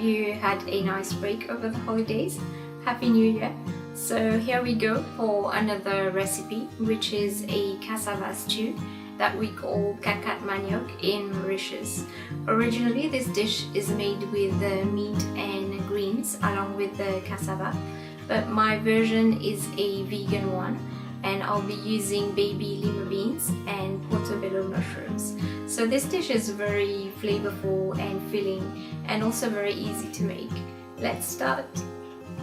you had a nice break over the holidays. Happy New Year! So here we go for another recipe, which is a cassava stew that we call cacat manioc in Mauritius. Originally, this dish is made with meat and greens along with the cassava, but my version is a vegan one, and I'll be using baby lima beans and portobello mushrooms. So this dish is very flavorful and filling and also very easy to make. Let's start.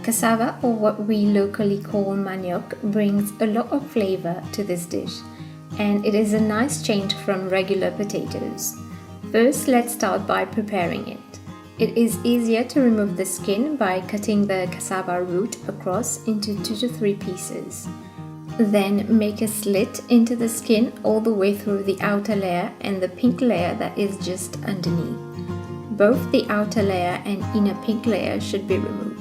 Cassava, or what we locally call manioc, brings a lot of flavor to this dish, and it is a nice change from regular potatoes. First, let's start by preparing it. It is easier to remove the skin by cutting the cassava root across into 2 to 3 pieces. Then make a slit into the skin all the way through the outer layer and the pink layer that is just underneath. Both the outer layer and inner pink layer should be removed.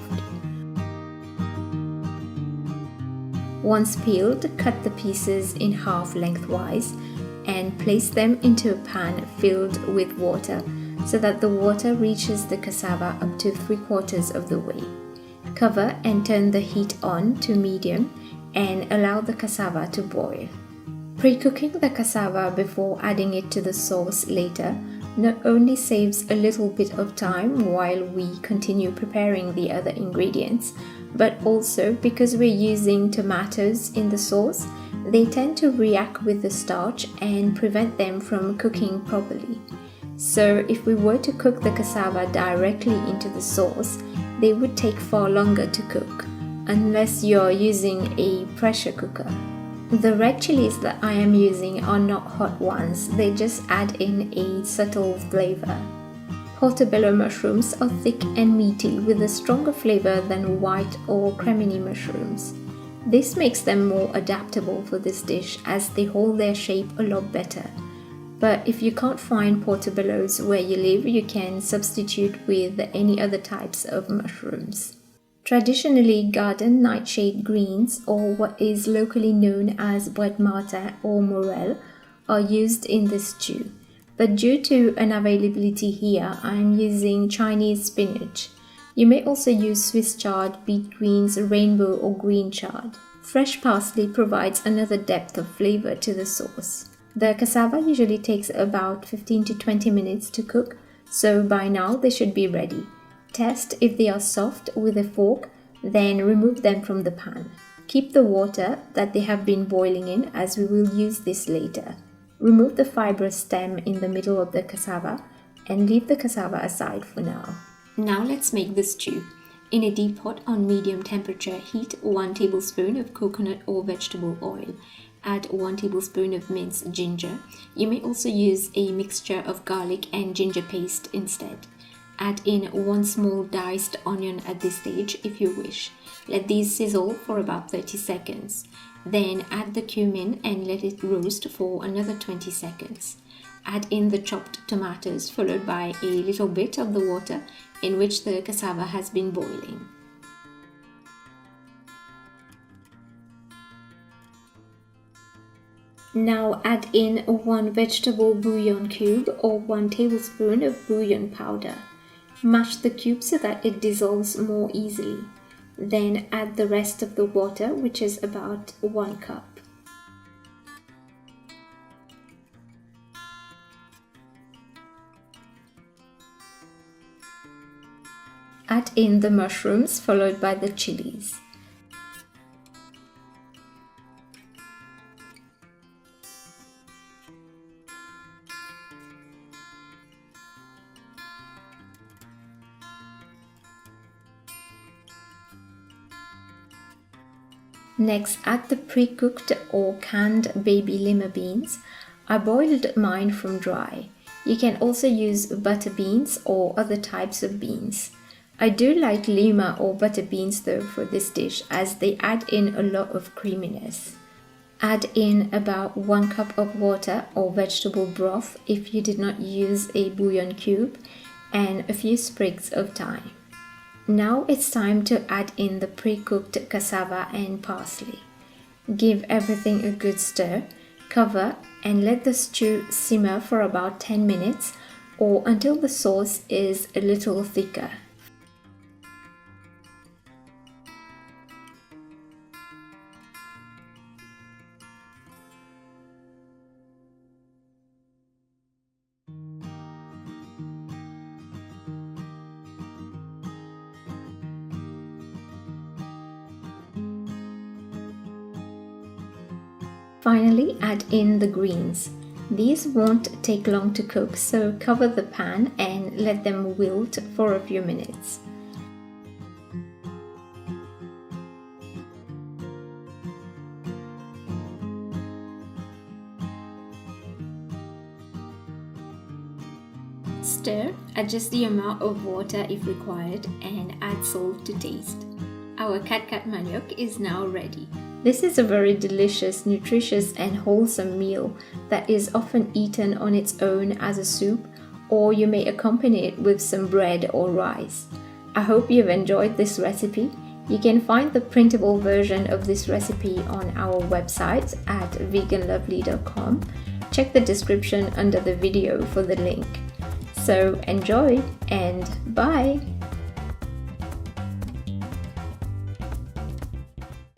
Once peeled, cut the pieces in half lengthwise and place them into a pan filled with water so that the water reaches the cassava up to 3/4 of the way. Cover and turn the heat on to medium and allow the cassava to boil. Pre-cooking the cassava before adding it to the sauce later not only saves a little bit of time while we continue preparing the other ingredients, but also because we're using tomatoes in the sauce, they tend to react with the starch and prevent them from cooking properly. So if we were to cook the cassava directly into the sauce, they would take far longer to cook, unless you're using a pressure cooker. The red chilies that I am using are not hot ones, they just add in a subtle flavor. Portobello mushrooms are thick and meaty with a stronger flavor than white or cremini mushrooms. This makes them more adaptable for this dish as they hold their shape a lot better. But if you can't find portobellos where you live, you can substitute with any other types of mushrooms. Traditionally, garden nightshade greens, or what is locally known as white martin or morel, are used in this stew. But due to unavailability here, I am using Chinese spinach. You may also use Swiss chard, beet greens, rainbow or green chard. Fresh parsley provides another depth of flavor to the sauce. The cassava usually takes about 15 to 20 minutes to cook, so by now they should be ready. Test if they are soft with a fork, then remove them from the pan. Keep the water that they have been boiling in, as we will use this later. Remove the fibrous stem in the middle of the cassava and leave the cassava aside for now. Now let's make the stew. In a deep pot on medium temperature, heat 1 tablespoon of coconut or vegetable oil. Add 1 tablespoon of minced ginger. You may also use a mixture of garlic and ginger paste instead. Add in 1 small diced onion at this stage if you wish. Let these sizzle for about 30 seconds. Then add the cumin and let it roast for another 20 seconds. Add in the chopped tomatoes followed by a little bit of the water in which the cassava has been boiling. Now add in 1 vegetable bouillon cube or 1 tablespoon of bouillon powder. Mash the cube so that it dissolves more easily. Then add the rest of the water, which is about 1 cup. Add in the mushrooms followed by the chilies. Next, add the pre-cooked or canned baby lima beans. I boiled mine from dry. You can also use butter beans or other types of beans. I do like lima or butter beans though for this dish, as they add in a lot of creaminess. Add in about 1 cup of water or vegetable broth if you did not use a bouillon cube, and a few sprigs of thyme. Now it's time to add in the pre-cooked cassava and parsley. Give everything a good stir, cover and let the stew simmer for about 10 minutes or until the sauce is a little thicker. Finally, add in the greens. These won't take long to cook, so cover the pan and let them wilt for a few minutes. Stir, adjust the amount of water if required, and add salt to taste. Our cat manioc is now ready. This is a very delicious, nutritious and wholesome meal that is often eaten on its own as a soup, or you may accompany it with some bread or rice. I hope you've enjoyed this recipe. You can find the printable version of this recipe on our website at veganlovlie.com. Check the description under the video for the link. So enjoy and bye!